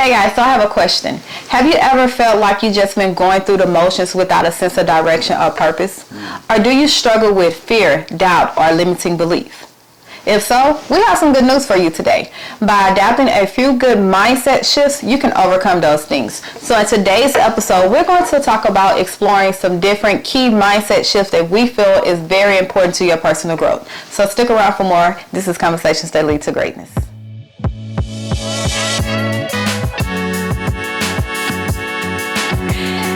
Hey guys, so I have a question. Have you ever felt like you just been going through the motions without a sense of direction or purpose? Or do you struggle with fear, doubt, or limiting belief? If so, we have some good news for you today. By adapting a few good mindset shifts, you can overcome those things. So in today's episode, we're going to talk about exploring some different key mindset shifts that we feel is very important to your personal growth. So stick around for more. This is Conversations That Lead to Greatness.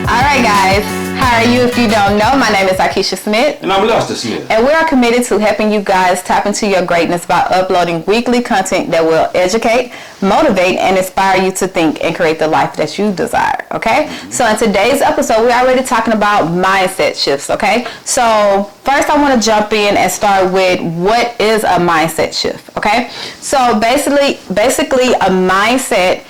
All right, guys. How are you? If you don't know, my name is Akeisha Smith. And I'm Lester Smith. And we are committed to helping you guys tap into your greatness by uploading weekly content that will educate, motivate, and inspire you to think and create the life that you desire, okay? So in today's episode, we're already talking about mindset shifts, okay? So first I want to jump in and start with what is a mindset shift, okay? So basically a mindset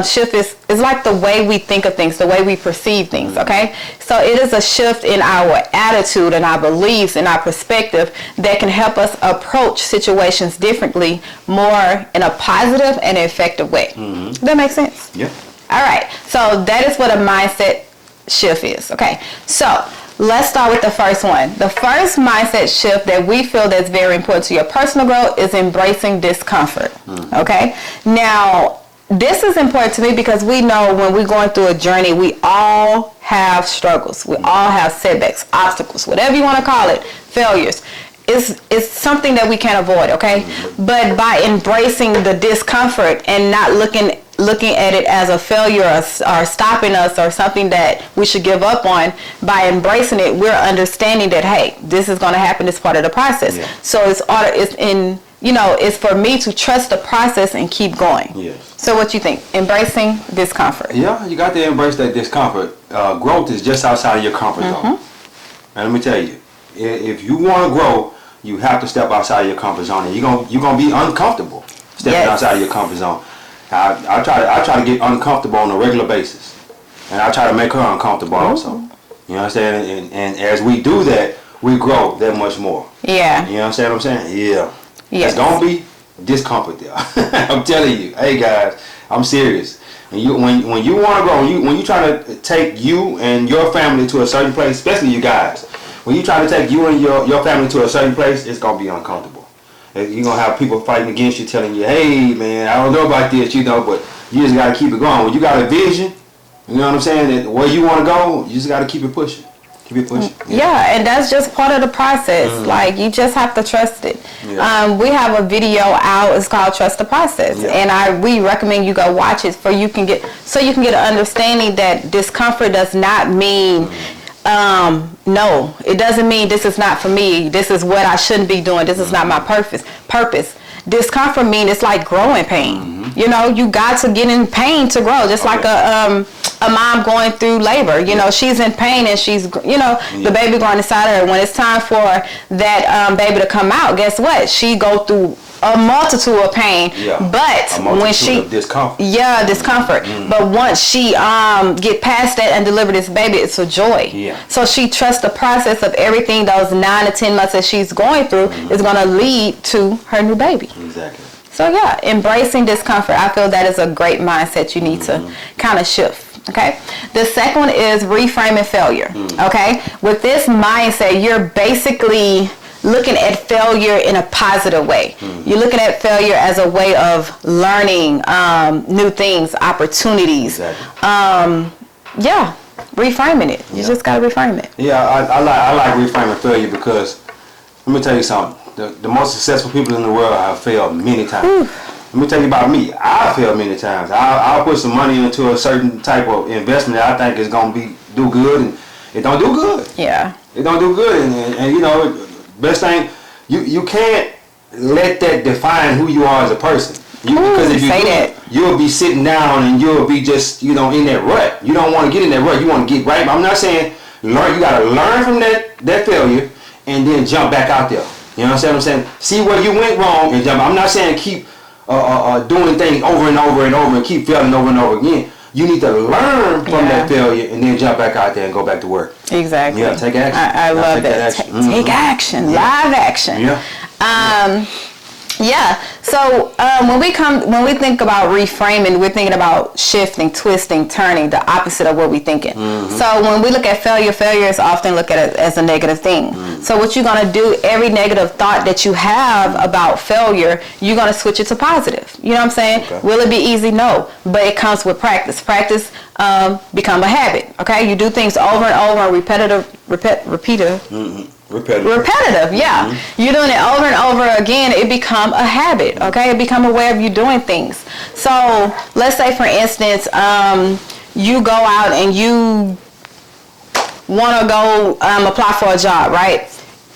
shift is like the way we think of things, the way we perceive things, okay? So it is a shift in our attitude and our beliefs and our perspective that can help us approach situations differently, more in a positive and effective way. That makes sense? Yeah. All right. So that is what a mindset shift is, okay? So let's start with the first one. The first mindset shift that we feel that's very important to your personal growth is embracing discomfort, okay? Now, this is important to me because we know when we're going through a journey, we all have struggles. We all have setbacks, obstacles, whatever you want to call it, failures. It's something that we can't avoid, okay? But by embracing the discomfort and not looking at it as a failure or stopping us or something that we should give up on, by embracing it, we're understanding that, hey, this is going to happen. It's part of the process. Yeah. So it's for me to trust the process and keep going. Yes. So what you think? Embracing discomfort. Yeah, you got to embrace that discomfort. Growth is just outside of your comfort zone. And let me tell you, if you want to grow, you have to step outside of your comfort zone. And you're gonna be uncomfortable stepping outside of your comfort zone. I try to get uncomfortable on a regular basis, and I try to make her uncomfortable also. You know what I'm saying? And as we do that, we grow that much more. Yeah. You know what I'm saying? Yeah. Yes. There's gonna be discomfort there. I'm telling you. Hey guys, I'm serious. When you want to grow, when you try to take you and your family to a certain place, especially you guys, when you try to take you and your family to a certain place, it's gonna be uncomfortable. You're gonna have people fighting against you, telling you, hey man, I don't know about this, but you just gotta keep it going. When you got a vision, you know what I'm saying, that where you want to go, you just gotta keep it pushing. Yeah, and that's just part of the process. Like, you just have to trust it. Yeah. We have a video out. It's called Trust the Process, and we recommend you go watch it so you can get an understanding that discomfort does not mean no. It doesn't mean this is not for me. This is what I shouldn't be doing. This is not my purpose. Discomfort means it's like growing pain. You know, you got to get in pain to grow. Just like a mom going through labor. You know, she's in pain and she's, the baby going inside of her. When it's time for that baby to come out, guess what? She go through a multitude of pain. But when she discomfort. But once she get past that and deliver this baby, it's a joy. So she trusts the process of everything. Those 9 to 10 months that she's going through is going to lead to her new baby. Exactly. So embracing discomfort, I feel that is a great mindset you need to kind of shift. Okay. The second one is reframing failure. Okay. With this mindset, you're basically looking at failure in a positive way. You're looking at failure as a way of learning new things, opportunities. Exactly. Reframing it. You just gotta reframe it. Yeah, I like reframing failure because let me tell you something. The most successful people in the world have failed many times. Let me tell you about me. I failed many times. I'll put some money into a certain type of investment that I think is gonna do good, and it don't do good. Yeah. It don't do good, and best thing, you can't let that define who you are as a person. Because if you do, you'll be sitting down and you'll be just, in that rut. You don't want to get in that rut. You want to get right. I'm not saying learn. You got to learn from that failure and then jump back out there. You know what I'm saying? See where you went wrong and jump. I'm not saying keep doing things over and over and over and keep failing over and over again. You need to learn from that failure and then jump back out there and go back to work. Exactly. Yeah, take action. I love that. Take action. Live action. Yeah. Yeah. So when we think about reframing, we're thinking about shifting, twisting, turning, the opposite of what we're thinking. So when we look at failure is often looked at as a negative thing. So what you're gonna do, every negative thought that you have about failure, you're gonna switch it to positive. You know what I'm saying? Okay. Will it be easy? No, but it comes with practice. Practice become a habit. Okay, you do things over and over, repetitive. Yeah. You're doing it over and over again, it become a habit. Okay, it become aware of you doing things. So let's say, for instance, you go out and you want to go apply for a job, right?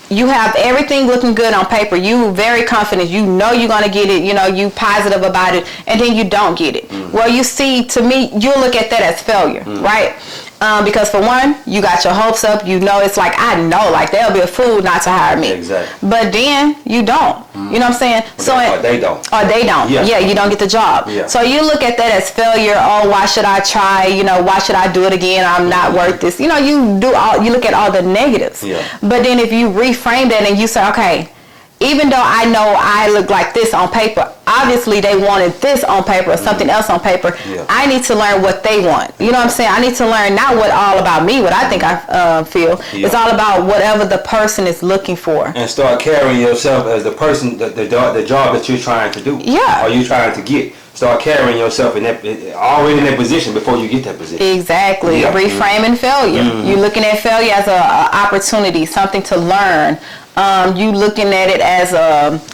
You have everything looking good on paper. You very confident. You know you're going to get it. You know, you positive about it, and then you don't get it. Well, you see, to me, you'll look at that as failure, right? Because for one, you got your hopes up. You know, it's like, I know, like, they'll be a fool not to hire me. Exactly. But then you don't. You know what I'm saying? Or they don't. Or they don't. Yeah, you don't get the job. Yeah. So you look at that as failure. Oh, why should I try? You know, why should I do it again? I'm not worth this. You know, you look at all the negatives. Yeah. But then if you reframe that and you say, okay, even though I know I look like this on paper, obviously they wanted this on paper or something else on paper. Yeah. I need to learn what they want. You know what I'm saying? I need to learn not what all about me, what I think I feel. Yeah. It's all about whatever the person is looking for. And start carrying yourself as the person, the job that you're trying to do. Yeah. Or you're trying to get. Start carrying yourself already in that position before you get that position. Exactly. Yeah. Reframing failure. You're looking at failure as an opportunity, something to learn. You looking at it as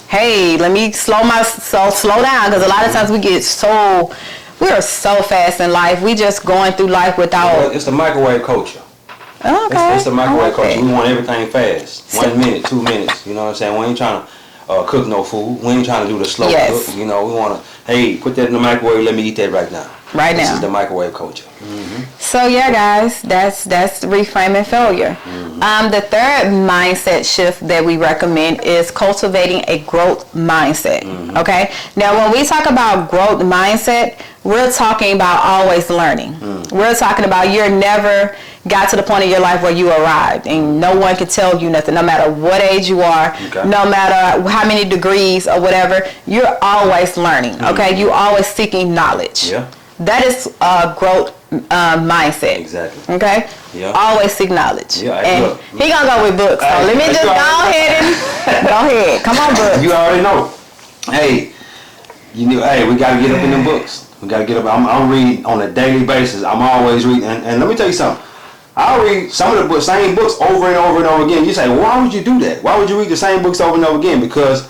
hey, let me slow down, because a lot of times we are so fast in life. We just going through life without. It's the microwave culture. Okay. It's the microwave Okay. culture. We want everything fast. 1 minute, 2 minutes. You know what I'm saying? We ain't trying to cook no food. We ain't trying to do the slow cook. You know, we want to, hey, put that in the microwave. Let me eat that right now. This is the microwave culture. So yeah, guys, that's reframing failure. The third mindset shift that we recommend is cultivating a growth mindset. Okay. Now, when we talk about growth mindset, we're talking about always learning. We're talking about you're never got to the point in your life where you arrived and no one can tell you nothing, no matter what age you are, no matter how many degrees or whatever, you're always learning. Okay. You always seeking knowledge. Yeah. That is a growth mindset. Exactly. Okay? Yeah. Always seek knowledge. Yeah, and look. he gonna go with books. So let me just go ahead and go ahead. Come on, books. You already know. Hey, we gotta get up in them books. We gotta get up. I'm reading on a daily basis. I'm always reading. And let me tell you something. I'll read some of the same books over and over and over again. You say, well, why would you do that? Why would you read the same books over and over again? Because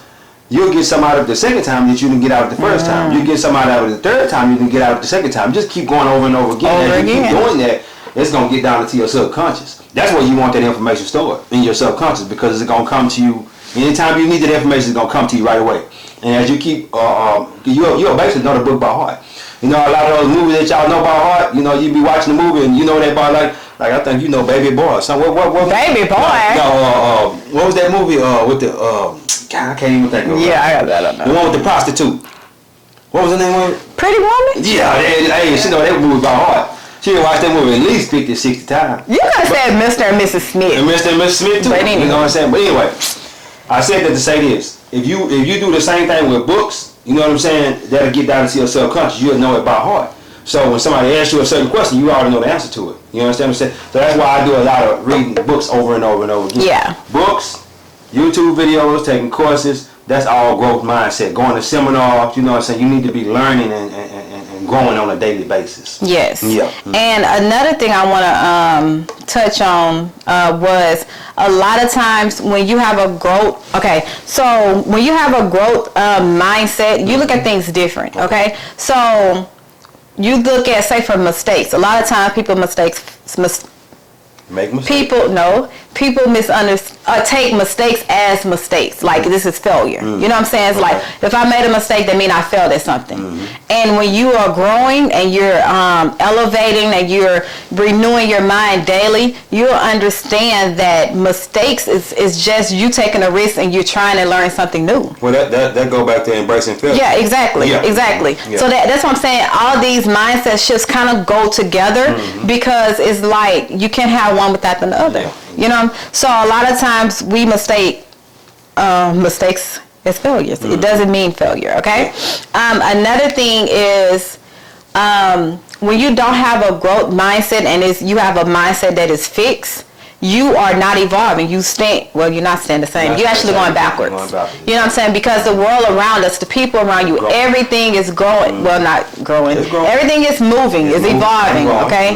you'll get some out of the second time that you didn't get out of the first time. You get some out of the third time you didn't get out of the second time. Just keep going over and over again. As you keep doing that, it's going to get down into your subconscious. That's where you want that information stored, in your subconscious, because it's going to come to you. Anytime you need that information, it's going to come to you right away. And as you keep, you'll basically know the book by heart. You know, a lot of those movies that y'all know by heart, you know, you be watching the movie and you know that by like I think you know Baby Boy. So what Baby Boy? No, what was that movie with the, God, I can't even think of it. Yeah, I got that on there. The one with the prostitute. What was the name of it? Pretty Woman? Yeah, hey, she know that movie by heart. She done watched that movie at least 50, 60 times. You could have said Mr. and Mrs. Smith. And Mr. and Mrs. Smith too. But anyway. You know what I'm saying? But anyway, I said that to say this. If you do the same thing with books, you know what I'm saying, that'll get down into your subconscious. You'll know it by heart. So when somebody asks you a certain question, you already know the answer to it. You understand what I'm saying? So that's why I do a lot of reading books over and over and over again. Yeah. Books, YouTube videos, taking courses, that's all growth mindset. Going to seminars, you know what I'm saying? You need to be learning and growing on a daily basis. Yes. Yeah. And another thing I want to touch on was a lot of times when you have a growth, so when you have a growth mindset, you look at things different, okay? So you look at, say, for mistakes. A lot of times people Make mistakes. People take mistakes as mistakes. Like, this is failure. You know what I'm saying? It's like, if I made a mistake, that means I failed at something. And when you are growing and you're elevating and you're renewing your mind daily, you'll understand that mistakes is just you taking a risk and you're trying to learn something new. Well, that go back to embracing failure. Yeah, exactly. Yeah. Exactly. Yeah. So that's what I'm saying. All these mindset shifts kind of go together because it's like you can't have one without the other. Yeah. You know? So a lot of times we mistakes as failures. It doesn't mean failure, okay? Another thing is when you don't have a growth mindset and you have a mindset that is fixed, you are not evolving. You're not staying the same. You're actually going backwards. You know what I'm saying? Because the world around us, the people around you, everything is growing. Well, not growing. Everything is moving, is evolving, okay?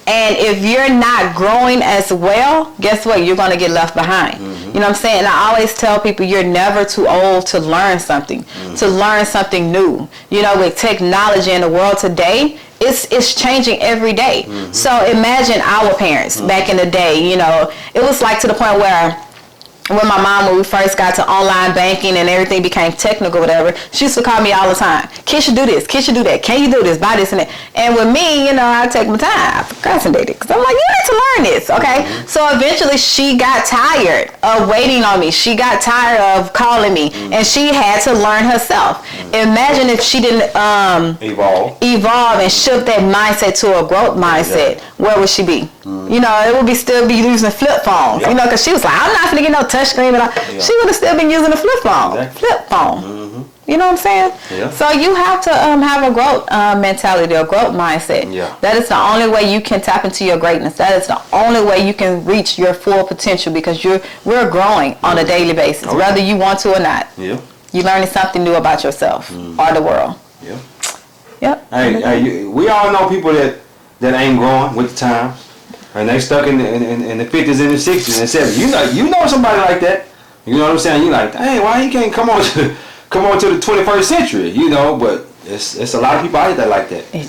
And if you're not growing as well, guess what? You're going to get left behind. You know what I'm saying? And I always tell people you're never too old to learn something, to learn something new. You know, with technology in the world today, it's changing every day. So imagine our parents back in the day, you know, it was like to the point where when my mom, when we first got to online banking and everything became technical, whatever, she used to call me all the time. Kids should do this. Kids should do that. Can you do this? Buy this and that. And with me, you know, I take my time. I procrastinated because I'm like, you need to learn this, okay? So eventually she got tired of waiting on me. She got tired of calling me, and she had to learn herself. Imagine if she didn't evolve and shift that mindset to a growth mindset. Where would she be? You know, it would still be using flip phones. You know, because she was like, I'm not going to get no touch screen. She would have still been using a flip phone. Flip phone. You know what I'm saying? So you have to have a growth mentality, a growth mindset. That is the only way you can tap into your greatness. That is the only way you can reach your full potential, because we're growing on a daily basis, whether you want to or not. You're learning something new about yourself or the world. Hey, we all know people that ain't growing with the times. And they stuck in the 50s and the 60s and 70s. You know somebody like that. You know what I'm saying? You like, hey, why he can't come on to the 21st century? You know, but it's a lot of people out there like that. And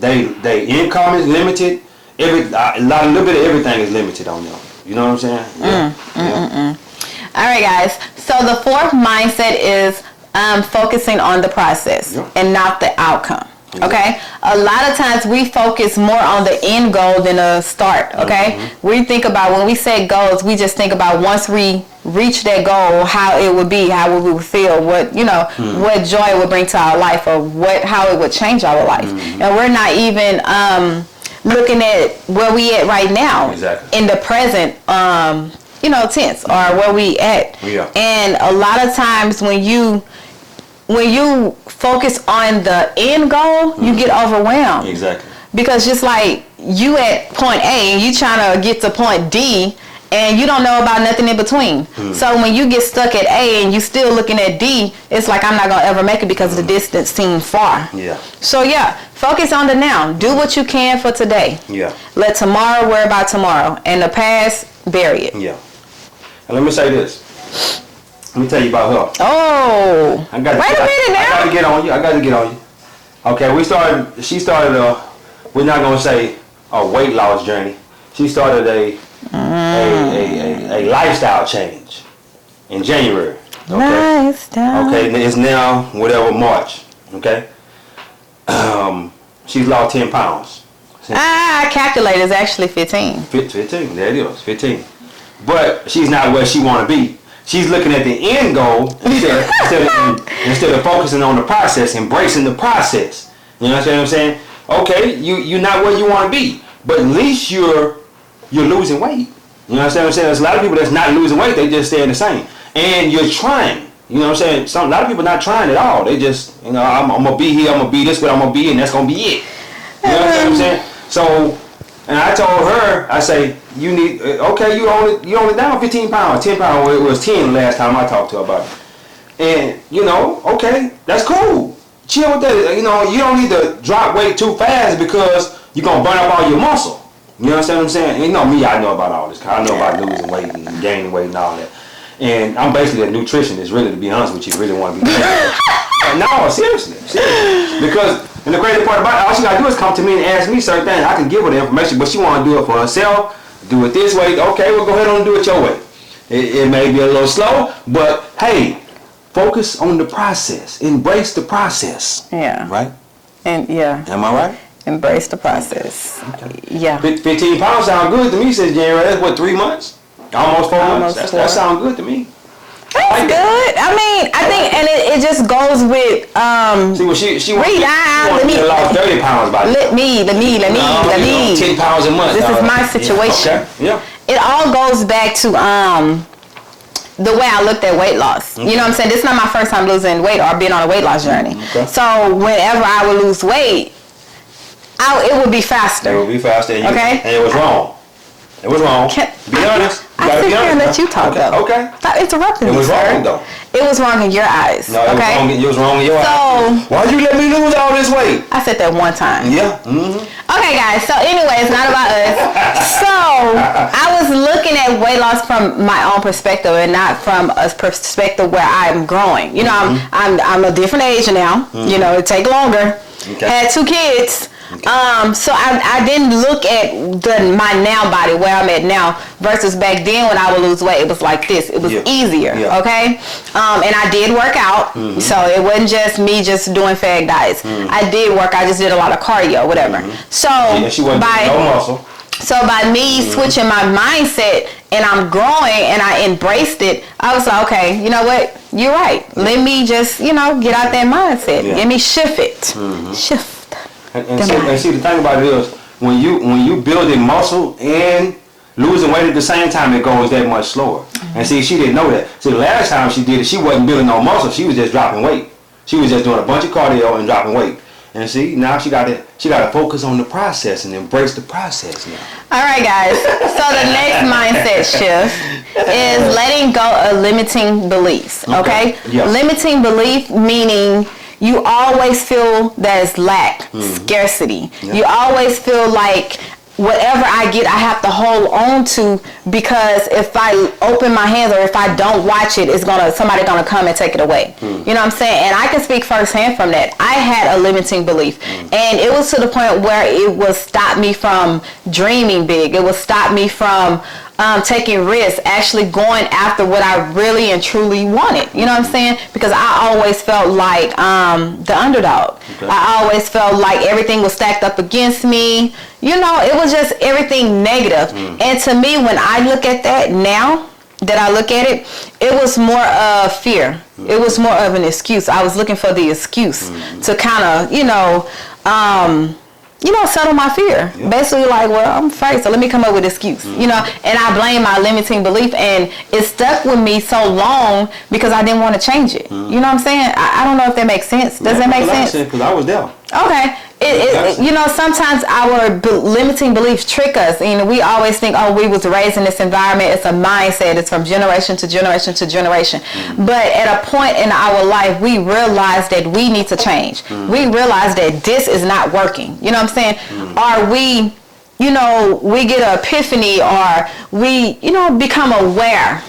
they income is limited. A little bit of everything is limited on them. You know what I'm saying? All right, guys. So the fourth mindset is focusing on the process and not the outcome. Okay, a lot of times we focus more on the end goal than the start. Okay, we think about, when we say goals, we just think about once we reach that goal, how it would be, how we would feel, what what joy it would bring to our life, or how it would change our life. And we're not even looking at where we at right now in the present tense, or where we at. And a lot of times when you focus on the end goal, you get overwhelmed. Because just like you at point A and you trying to get to point D, and you don't know about nothing in between. So when you get stuck at A and you still looking at D, it's like, I'm not going to ever make it because the distance seems far. So focus on the now. Do what you can for today. Let tomorrow worry about tomorrow. And the past, bury it. And let me say this. Let me tell you about her. Oh, wait a minute now. I got to get on you. Okay, she started we're not going to say a weight loss journey. She started a lifestyle change in January. Lifestyle. Okay, it's now March. Okay. She's lost 10 pounds. I calculated it's actually 15. 15, there it is, 15. But she's not where she want to be. She's looking at the end goal instead of focusing on the process, embracing the process. You know what I'm saying? Okay, you're not where you want to be, but at least you're losing weight. You know what I'm saying? There's a lot of people that's not losing weight; they just staying the same. And you're trying. You know what I'm saying? A lot of people not trying at all. They just, I'm gonna be here, I'm gonna be this, what I'm gonna be, and that's gonna be it. You know what I'm saying? So. And I told her, I say, you need, you only down 15 pounds, 10 pounds. It was 10 last time I talked to her about it. And, okay, that's cool. Chill with that. You don't need to drop weight too fast because you're going to burn up all your muscle. You understand what I'm saying? And me, I know about all this. I know about losing weight and gaining weight and all that. And I'm basically a nutritionist, really, to be honest with you, really want to be No, seriously. Because... And the crazy part about it, all she gotta do is come to me and ask me certain things. I can give her the information, but she wanna do it for herself, do it this way. Okay, well, go ahead and do it your way. It may be a little slow, but hey, focus on the process. Embrace the process. Right? And Am I right? Embrace the process. Okay. 15 pounds sound good to me since January. That's what, 3 months? Almost 4 months. That sounds good to me. That's good. I mean, I think, and it just goes with see, well, she lost 30 pounds by let me 10 pounds a month. This is my situation. Okay. It all goes back to the way I looked at weight loss. You know what I'm saying? This is not my first time losing weight or being on a weight loss journey. Okay. So whenever I would lose weight, it would be faster. It would be faster. And okay. And it was wrong. It was wrong. Be honest. I sit here and let you talk though. Okay. Stop interrupting me. It was wrong though. It was wrong in your eyes. No, it was wrong in your eyes. So why'd you let me lose all this weight? I said that one time. Yeah. Okay, guys. So anyway, it's not about us. So I was looking at weight loss from my own perspective and not from a perspective where I'm growing. You know, I'm a different age now. You know, it take longer. Okay. Had 2 kids. Okay. So I didn't look at my now body where I'm at now versus back then when I would lose weight. It was like this. It was easier. Okay. And I did work out. So it wasn't just me just doing fad diets. I did work. I just did a lot of cardio, whatever. So she wasn't no muscle. So by me switching my mindset and I'm growing and I embraced it, I was like, okay, you know what? You're right. Let me just, get out that mindset. Let me shift it. Shift. And see, the thing about it is, when you building muscle and losing weight at the same time, it goes that much slower. And see, she didn't know that. See, the last time she did it, she wasn't building no muscle. She was just dropping weight. She was just doing a bunch of cardio and dropping weight. And see, now she got to focus on the process and embrace the process now. All right, guys. So the next mindset shift is letting go of limiting beliefs. Okay? Yes. Limiting belief meaning you always feel there's lack, scarcity. Yep. You always feel like whatever I get, I have to hold on to, because if I open my hands or if I don't watch it, somebody gonna come and take it away. You know what I'm saying? And I can speak firsthand from that. I had a limiting belief, and it was to the point where it would stop me from dreaming big. It would stop me from taking risks, actually going after what I really and truly wanted. You know what I'm saying? Because I always felt like the underdog. Okay. I always felt like everything was stacked up against me. It was just everything negative. And to me, when I look at that now, that I look at it, it was more of fear. It was more of an excuse. I was looking for the excuse to kind of, settle my fear. Yep. Basically, like, well, I'm afraid, so let me come up with an excuse. And I blame my limiting belief, and it stuck with me so long because I didn't want to change it. You know what I'm saying? I don't know if that makes sense. Does that make sense? Because I was there. Okay. Sometimes our limiting beliefs trick us. We always think, oh, we was raised in this environment. It's a mindset. It's from generation to generation to generation. But at a point in our life, we realize that we need to change. We realize that this is not working. You know what I'm saying? Or we get an epiphany, or we, become aware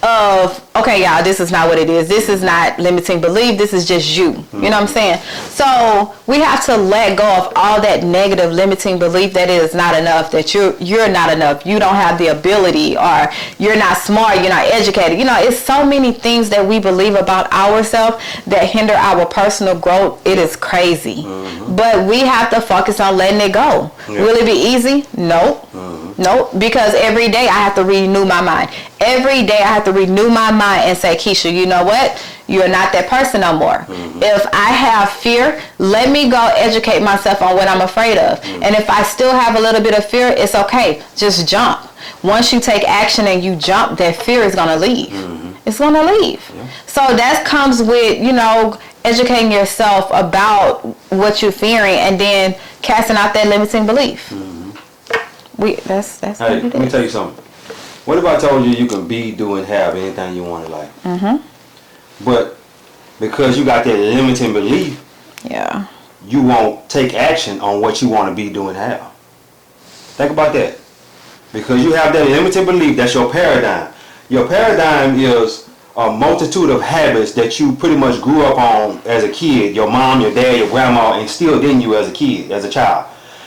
of, okay, y'all, this is not what it is. This is not limiting belief. This is just you. You know what I'm saying? So we have to let go of all that negative limiting belief that it is not enough, that you're not enough, you don't have the ability, or you're not smart, you're not educated. It's so many things that we believe about ourselves that hinder our personal growth. It is crazy. But we have to focus on letting it go. Will it be easy? Nope. Nope. Because every day I have to renew my mind. Every day I have to renew my mind and say, Keisha, you know what? You're not that person no more. If I have fear, let me go educate myself on what I'm afraid of. And if I still have a little bit of fear, it's okay. Just jump. Once you take action and you jump, that fear is going to leave. It's going to leave. So that comes with, educating yourself about what you're fearing and then casting out that limiting belief. That's hey, what it is. Let me tell you something. What if I told you can be, do, and have anything you want in life? But because you got that limiting belief, you won't take action on what you want to be, do, and have. Think about that. Because you have that limiting belief, that's your paradigm. Your paradigm is a multitude of habits that you pretty much grew up on as a kid. Your mom, your dad, your grandma instilled in you as a kid, as a child.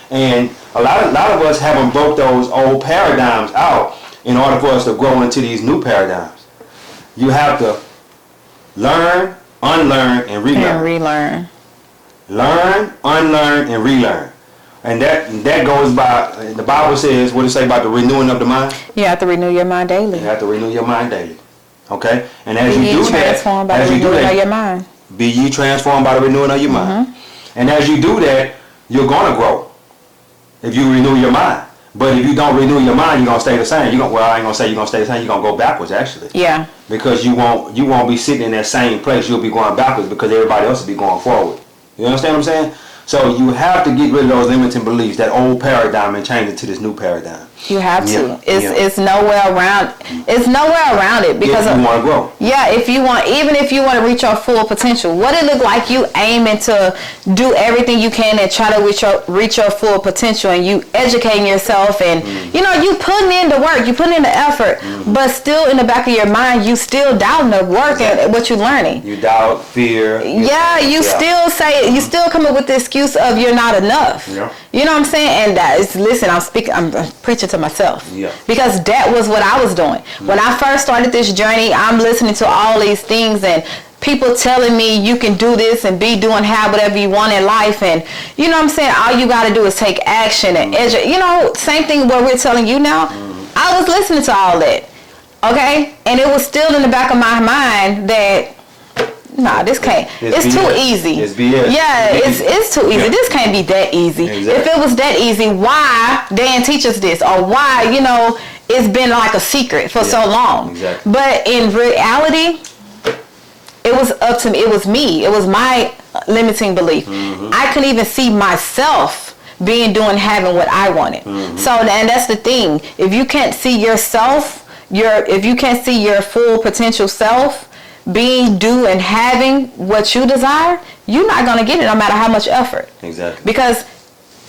And a lot of us haven't broke those old paradigms out in order for us to grow into these new paradigms. You have to learn, unlearn, and relearn. Learn, unlearn, and relearn. And that goes by, the Bible says, what does it say about the renewing of the mind? You have to renew your mind daily. You have to renew your mind daily. Okay? And as you do that, be ye transformed by the renewing of your mind. And as you do that, you're going to grow if you renew your mind. But if you don't renew your mind, you're gonna stay the same. I ain't gonna say you're gonna stay the same. You're gonna go backwards, actually. Yeah. Because you won't be sitting in that same place. You'll be going backwards because everybody else will be going forward. You understand what I'm saying? So you have to get rid of those limiting beliefs, that old paradigm, and change it to this new paradigm. You have to. Yeah. It's nowhere around. It's nowhere around it because if you want to grow. Yeah, even if you want to reach your full potential, what it look like you aiming to do everything you can and try to reach your full potential, and you educating yourself, and you putting in the work, you putting in the effort, but still in the back of your mind you still doubting the work and what you're learning. You doubt, fear. Still say you still come up with the excuse of you're not enough. Yeah. You know what I'm saying? And that is, listen, I'm preaching to myself. Yeah. Because that was what I was doing. When I first started this journey, I'm listening to all these things and people telling me you can do this and have whatever you want in life, and you know what I'm saying, all you got to do is take action and same thing what we're telling you now. I was listening to all that. Okay? And it was still in the back of my mind that nah, this can't. It's too easy. It's BS. Yeah, it's too easy. This can't be that easy. Exactly. If it was that easy, why they didn't teach us this? Or why, it's been like a secret for so long. Exactly. But in reality, it was up to me. It was me. It was my limiting belief. I couldn't even see myself having what I wanted. So, and that's the thing. If you can't see yourself, if you can't see your full potential self, and having what you desire, you're not going to get it no matter how much effort. Exactly. Because,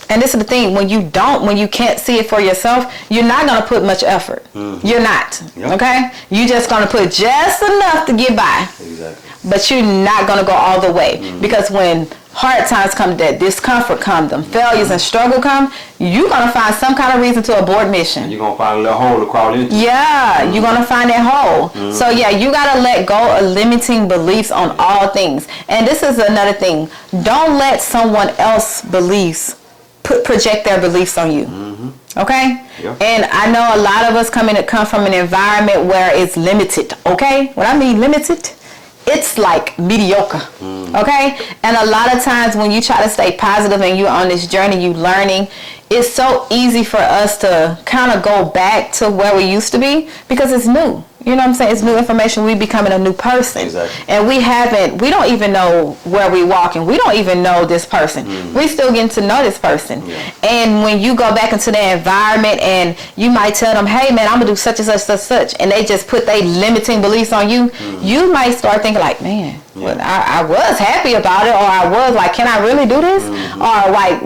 and this is the thing, when you can't see it for yourself, you're not going to put much effort. You're not. Yep. Okay? You're just going to put just enough to get by. Exactly. But you're not going to go all the way. Because when hard times come, that discomfort come, them failures and struggle come, you're going to find some kind of reason to abort mission. You're going to find a little hole to crawl into. Yeah, you're going to find that hole. So yeah, you got to let go of limiting beliefs on all things. And this is another thing. Don't let someone else's beliefs project their beliefs on you. Okay? Yeah. And I know a lot of us come from an environment where it's limited. Okay? When I mean limited, it's like mediocre. Okay? And a lot of times when you try to stay positive and you're on this journey, you learning, it's so easy for us to kind of go back to where we used to be because it's new. You know what I'm saying? It's new information. We becoming a new person. Exactly. And we don't even know where we walking. We don't even know this person. We still getting to know this person. Yeah. And when you go back into the environment and you might tell them, hey man, I'm going to do such and such, such, such, and they just put their limiting beliefs on you, you might start thinking like, man, well, I was happy about it, or I was like, can I really do this? Or like,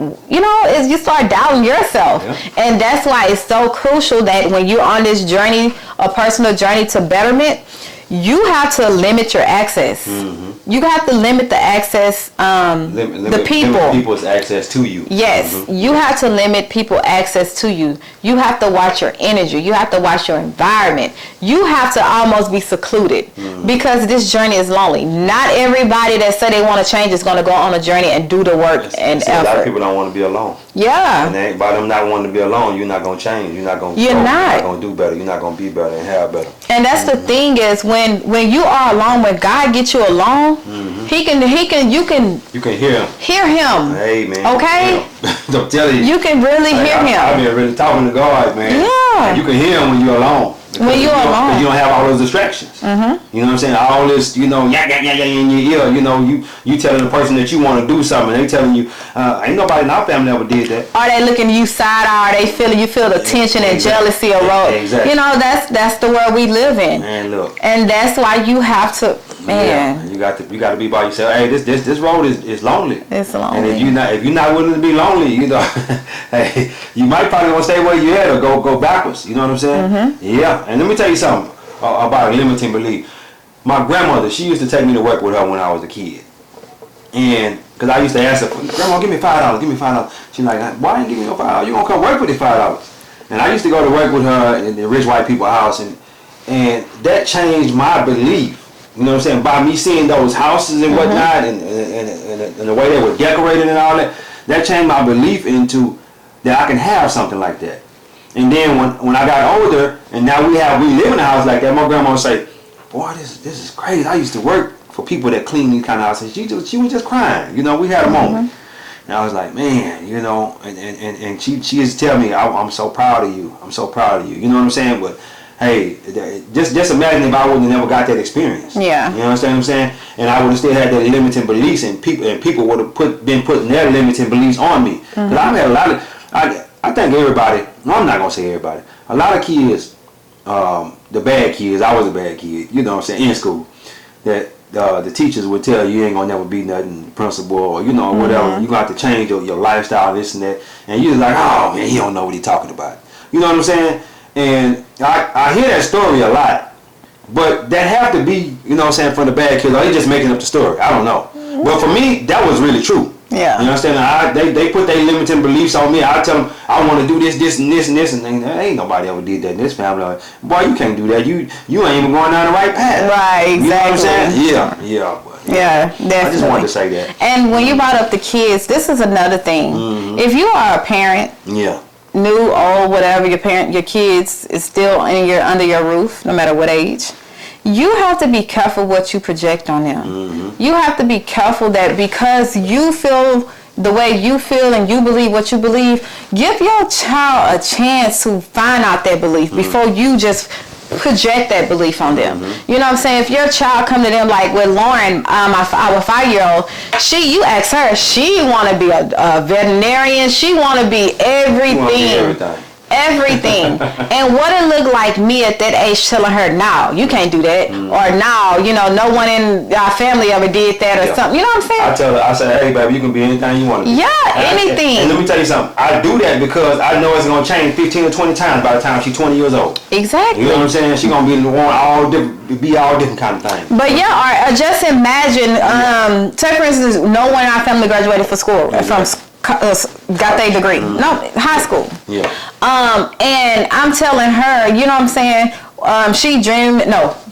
you start doubting yourself. And that's why it's so crucial that when you're on this journey, a personal journey to betterment, you have to limit your access. You have to limit the access, the people. Limit people's access to you. Yes, you have to limit people access to you. You have to watch your energy. You have to watch your environment. You have to almost be secluded because this journey is lonely. Not everybody that say they want to change is going to go on a journey and do the work and effort. A lot of people don't want to be alone. Yeah. And by them not wanting to be alone, you're not going to change. You're not going to do better. You're not going to be better and have better. And that's the thing is when you are alone, when God gets you alone, you can hear him. Hear him. Hey man. Okay? I'm telling you. You can really hear him. I've been really talking to God, man. Yeah. And you can hear him when you're alone. When you're alone. You don't have all those distractions. You know what I'm saying? All this, in your ear, you telling the person that you want to do something. They telling you, ain't nobody in our family ever did that. Are they looking at you side eye? Are they you feel the tension and jealousy erode? Exactly. That's the world we live in. Man, look. And that's why you have to, man. Yeah, you got to be by yourself. Hey, this road is lonely. It's lonely. And if you're not willing to be lonely, hey, you might probably want to stay where you at or go backwards. You know what I'm saying? Yeah. And let me tell you something about a limiting belief. My grandmother, she used to take me to work with her when I was a kid. And because I used to ask her, Grandma, give me $5, give me $5. She's like, why ain't give me no $5? You gonna come work for this $5? And I used to go to work with her in the rich white people's house, and that changed my belief. You know what I'm saying? By me seeing those houses and whatnot, and the way they were decorated and all that changed my belief into that I can have something like that. And then when I got older, and now we live in a house like that, my grandma would say, boy, this is crazy. I used to work for people that clean these kind of houses. She was just crying. We had a moment. And I was like, man, you know, and she used to tell me, I'm so proud of you. I'm so proud of you. You know what I'm saying? But hey, just imagine if I would have never got that experience. Yeah. You understand what I'm saying? And I would have still had that limiting beliefs, and people would have been putting their limiting beliefs on me. Because I've had a lot of, I think everybody, well, I'm not going to say everybody, a lot of kids, the bad kids, I was a bad kid, you know what I'm saying, in school, that the teachers would tell you ain't gonna never be nothing, principal, or you know, whatever. You gonna have to change your lifestyle, this and that. And you're like, oh man, he don't know what he talking about. You know what I'm saying? And I hear that story a lot, but that have to be, you know what I'm saying, from the bad kids, or they just making up the story. I don't know. But for me, that was really true. Yeah. You understand? They put their limiting beliefs on me. I tell them I want to do this, this, and this, and this, and ain't nobody ever did that in this family. Like, boy, you can't do that. You ain't even going down the right path. Right. Exactly. You know what I'm saying? Yeah. Yeah, definitely. I just wanted to say that. And when you brought up the kids, this is another thing. If you are a parent, new, old, whatever, your kids is still under your roof, no matter what age. You have to be careful what you project on them. You have to be careful that because you feel the way you feel and you believe what you believe, give your child a chance to find out their belief before you just project that belief on them. You know what I'm saying? If your child come to them like with Lauren, our 5-year-old, you ask her, she want to be a veterinarian, she want to be everything. Everything. And what it looked like me at that age telling her, no, you can't do that, or no, you know, no one in our family ever did that, or something. You know what I'm saying? I tell her, I say, hey baby, you can be anything you want to be. Yeah, anything. And let me tell you something, I do that because I know it's going to change 15 or 20 times by the time she's 20 years old. Exactly. You know what I'm saying? She's going to be all different kind of things. But yeah, or just imagine, say for instance, no one in our family graduated from school, got their degree. No, high school. Yeah. And I'm telling her, you know what I'm saying, she dreamed,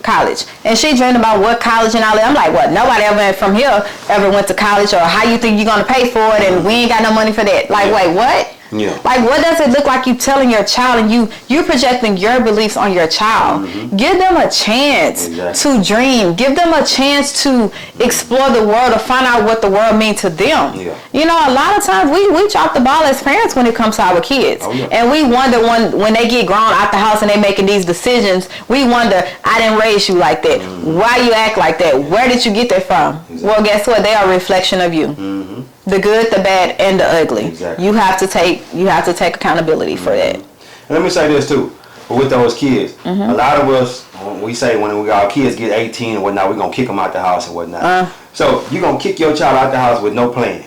college. And she dreamed about what college and all that. I'm like, what? Nobody from here ever went to college, or how you think you're going to pay for it, and we ain't got no money for that. Like, wait, what? Yeah. Like, what does it look like you telling your child, and you projecting your beliefs on your child? Give them a chance to dream. Give them a chance to explore the world, to find out what the world means to them. Yeah. You know, a lot of times we drop the ball as parents when it comes to our kids. And we wonder when they get grown out the house and they making these decisions, we wonder, I didn't raise you like that. Why you act like that? Where did you get that from? Well, guess what? They are a reflection of you. The good, the bad, and the ugly. You have to take accountability for that. And let me say this too, with those kids, a lot of us, we say when our kids get 18 and whatnot, we're gonna kick them out the house and whatnot. So you're gonna kick your child out the house with no plan,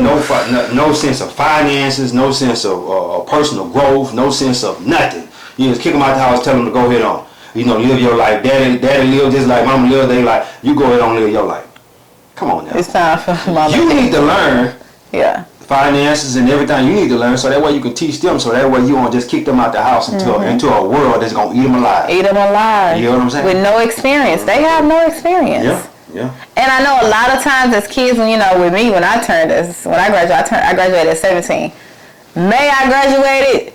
no sense of finances, no sense of personal growth, no sense of nothing. You just kick them out the house, tell them to go ahead on. You know, live your life. Daddy live just like mama live their life. You go ahead on, live your life. Come on now. It's time for mama. You need to learn. Yeah. Finances and everything you need to learn, so that way you can teach them, so that way you won't just kick them out the house into a world that's gonna eat them alive. Eat them alive. You know what I'm saying? With no experience. They have no experience. Yeah. And I know a lot of times as kids, when with me, when I graduated at 17. May I graduated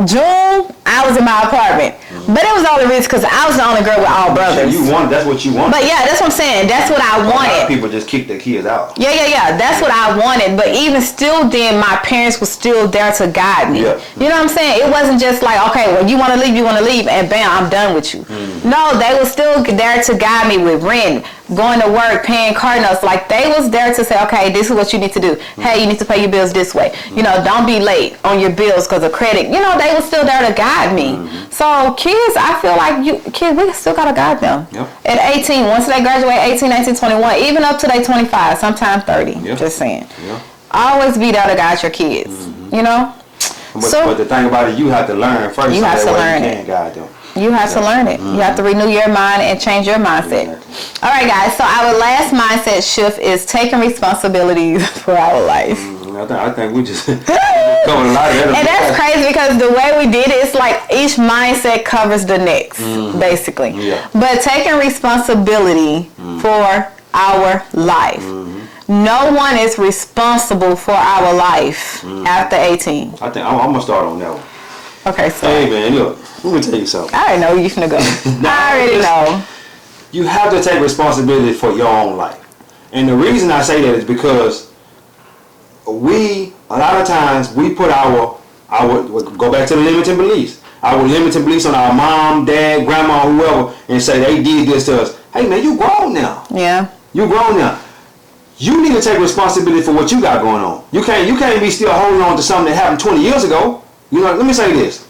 June, I was in my apartment. But it was only reason because I was the only girl with all brothers. That's what you wanted. But yeah, that's what I'm saying. That's what I wanted. A lot of people just kick their kids out. Yeah. That's what I wanted. But even still then, my parents were still there to guide me. Yeah. You know what I'm saying? It wasn't just like, okay, well, you want to leave, and bam, I'm done with you. No, they were still there to guide me with rent, going to work, paying car notes. Like, they was there to say, okay, this is what you need to do. Hey, you need to pay your bills this way. You know, don't be late on your bills because of credit. You know, they were still there to guide me. So kids, I feel like we still got to guide them. At 18, once they graduate 18, 19, 21, even up to they 25, sometimes 30. Just saying. Always be there to guide your kids. You know? But the thing about it, you have to learn first. You have to learn it. You can't guide them. You have to learn it. You have to renew your mind and change your mindset. All right, guys. So our last mindset shift is taking responsibility for our life. I think we just covered a lot of that. And that's crazy because the way we did it, it's like each mindset covers the next, basically. But taking responsibility for our life. No one is responsible for our life after 18. I think I'm going to start on that one. Okay, so. Hey, man, look. Let me tell you something. I already know you finna go. I already know. You have to take responsibility for your own life. And the reason I say that is because a lot of times we put our go back to the limiting beliefs. Our limiting beliefs on our mom, dad, grandma, whoever, and say they did this to us. Hey man, you grown now. Yeah. You grown now. You need to take responsibility for what you got going on. You can't be still holding on to something that happened 20 years ago. You know, let me say this.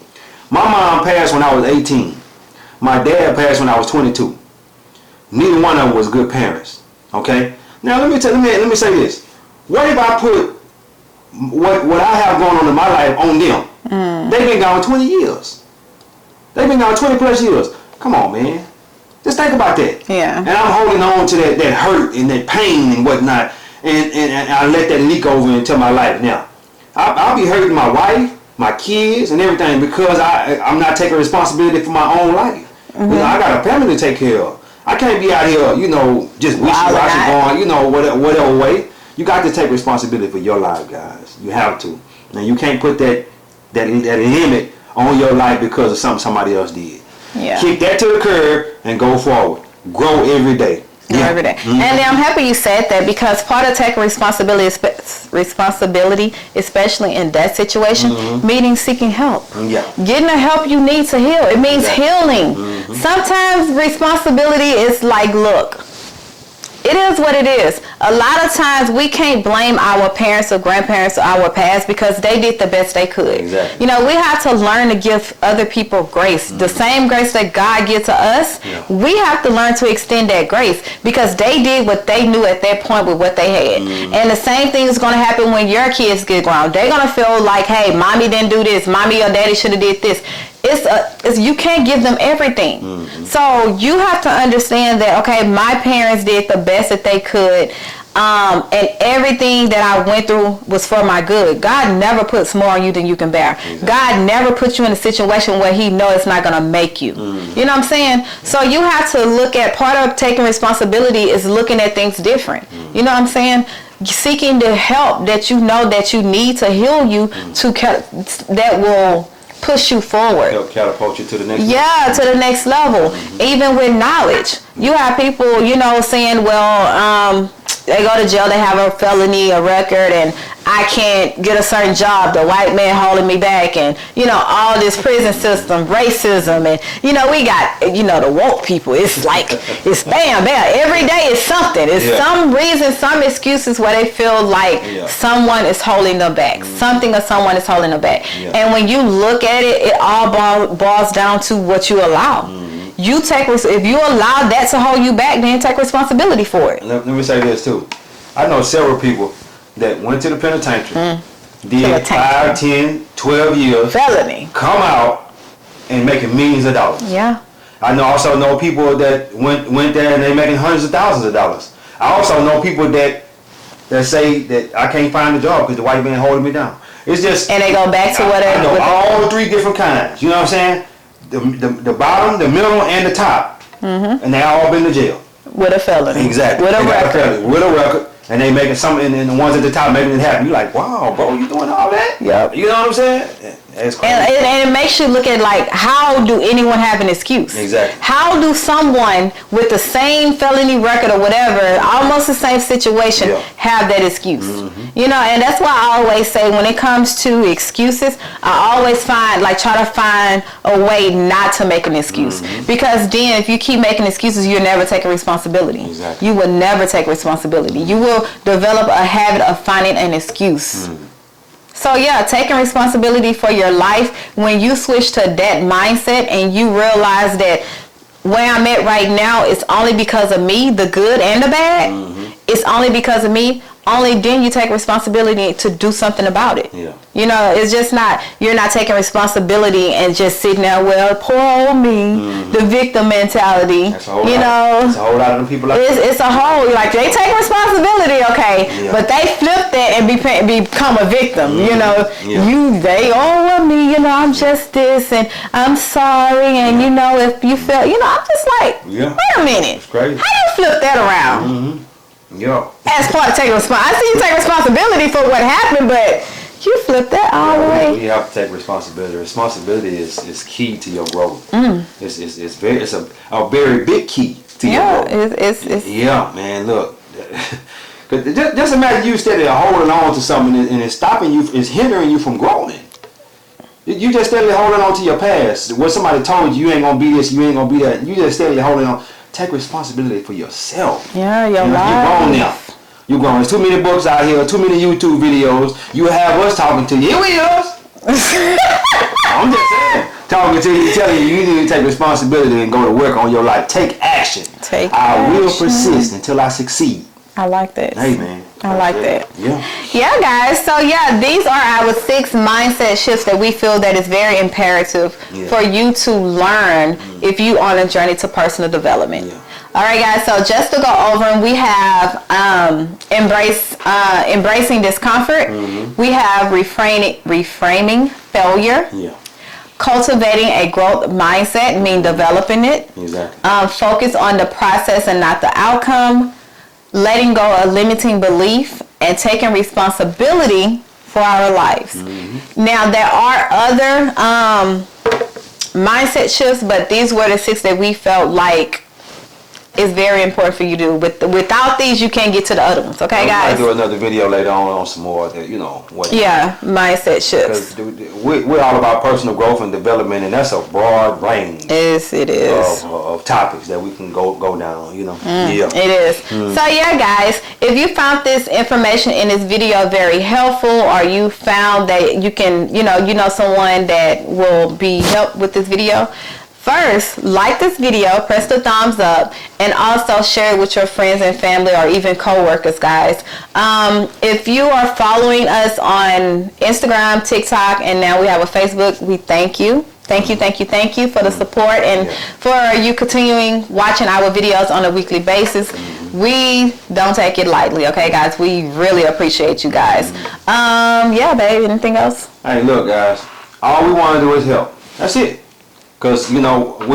My mom passed when I was 18. My dad passed when I was 22. Neither one of them was good parents. Okay? Now let me say this. What if I put what I have going on in my life on them? They've been gone 20 years. They've been gone 20 plus years. Come on, man. Just think about that. Yeah. And I'm holding on to that hurt and that pain and whatnot, and I let that leak over into my life. Now, I'll be hurting my wife, my kids, and everything because I'm not taking responsibility for my own life. You know, I got a family to take care of. I can't be out here, you know, just wishy-washy going, you know, whatever way. You got to take responsibility for your life, guys. You have to. And you can't put that limit on your life because of something somebody else did. Yeah. Kick that to the curb and go forward. Grow every day. Yeah. Every day. And I'm happy you said that because part of taking responsibility, especially in that situation, meaning seeking help. Yeah. Getting the help you need to heal. It means healing. Sometimes responsibility is like, look, it is what it is. A lot of times we can't blame our parents or grandparents or our past because they did the best they could. Exactly. You know, we have to learn to give other people grace. The same grace that God gives to us, we have to learn to extend that grace because they did what they knew at that point with what they had. And the same thing is going to happen when your kids get grown. They're going to feel like, hey, mommy didn't do this. Mommy or daddy should have did this. You can't give them everything. So you have to understand that, okay, my parents did the best that they could, and everything that I went through was for my good. God never puts more on you than you can bear. Exactly. God never puts you in a situation where he knows it's not going to make you. You know what I'm saying? So you have to look at, part of taking responsibility is looking at things different. You know what I'm saying? Seeking the help that you know that you need to heal you that will push you forward. Help catapult you to the next level. Yeah, to the next level. Even with knowledge. You have people, you know, saying, well, they go to jail, they have a felony, a record, and I can't get a certain job. The white man holding me back, and, you know, all this prison system, racism, and, you know, we got, you know, the woke people. It's like, it's bam, bam. Every day is something. It's some reason, some excuses where they feel like someone is holding them back. Something or someone is holding them back. And when you look at it, it all boils down to what you allow. You if you allow that to hold you back, then take responsibility for it. Let me say this too. I know several people that went to the penitentiary, did 5, 10, 12 years, felony, come out and making millions of dollars. Yeah. I also know people that went there and they making hundreds of thousands of dollars. I also know people that say that I can't find a job because the white man holding me down. It's just, and they go back to whatever. I know all three different kinds. You know what I'm saying? The bottom, the middle, and the top, and they all been to jail with a felony. Exactly. With a record. With a record, and they making something, and the ones at the top making it happen. You're like, wow, bro, you doing all that? Yep. You know what I'm saying? It's crazy. And it makes you look at, like, how do anyone have an excuse? Exactly. How do someone with the same felony record or whatever, almost the same situation, have that excuse? You know, and that's why I always say when it comes to excuses, I always try to find a way not to make an excuse. Because then if you keep making excuses, you're never taking responsibility. Exactly. You will never take responsibility. You will develop a habit of finding an excuse. So yeah, taking responsibility for your life, when you switch to that mindset and you realize that where I'm at right now is only because of me, the good and the bad, it's only because of me, only then you take responsibility to do something about it. Yeah. You know, it's just not, you're not taking responsibility and just sitting there, well, poor old me, the victim mentality. That's a whole lot. It's a whole lot of them people like that. It's a whole, like, they take responsibility, okay, but they flip that and become a victim, you know. They owe me, you know, I'm just this, and I'm sorry, and, you know, if you feel, you know, I'm just like, wait a minute. It's crazy. How you flip that around? As part of taking responsibility. I see you take responsibility for what happened, but you flip that all the way. You have to take responsibility. Responsibility is key to your growth. It's a very big key to your growth. It's yeah, man. Look, because Cause just imagine you steadily holding on to something and it's stopping you, it's hindering you from growing. You just steadily holding on to your past. What somebody told you ain't gonna be this, you ain't gonna be that. You just steadily holding on. Take responsibility for yourself. Yeah, your life. You're grown now. You're grown. There's too many books out here, too many YouTube videos. You have us talking to you. Here we is. I'm just saying. Talking to you, telling you need to take responsibility and go to work on your life. Take action. I will persist until I succeed. I like that. Hey, man. I like that. Yeah. Yeah, guys. So, yeah, these are our 6 mindset shifts that we feel that is very imperative for you to learn if you on a journey to personal development. Yeah. All right, guys. So, just to go over them, we have embracing discomfort. We have reframing failure. Yeah. Cultivating a growth mindset, mean developing it. Exactly. Focus on the process and not the outcome. Letting go of limiting belief and taking responsibility for our lives. Now, there are other mindset shifts, but these were the 6 that we felt like is very important for you to do. Without these, you can't get to the other ones. Okay, guys? I'll do another video later on some more, mindset shifts. We're all about personal growth and development, and that's a broad range. Yes, it is. Of topics that we can go down, Yeah. It is. So, yeah, guys, if you found this information in this video very helpful, or you found that you can, you know someone that will be helped with this video, first, like this video, press the thumbs up, and also share it with your friends and family or even co-workers, guys. If you are following us on Instagram, TikTok, and now we have a Facebook, we thank you. Thank you for the support and for you continuing watching our videos on a weekly basis. We don't take it lightly, okay, guys? We really appreciate you guys. Yeah, babe, anything else? Hey, look, guys, all we want to do is help. That's it. Because, we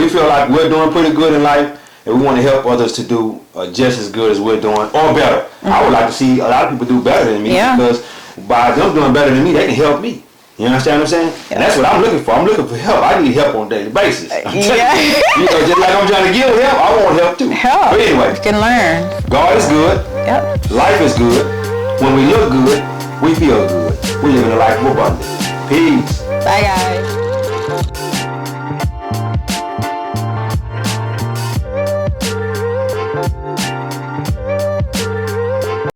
feel like we're doing pretty good in life, and we want to help others to do just as good as we're doing, or better. I would like to see a lot of people do better than me, because by them doing better than me, they can help me. You understand what I'm saying? And that's what I'm looking for. I'm looking for help. I need help on a daily basis. Just like I'm trying to give help, I want help too. But anyway, you can learn. God is good. Yep. Life is good. When we look good, we feel good. We live in a life of abundance. Peace. Bye, guys.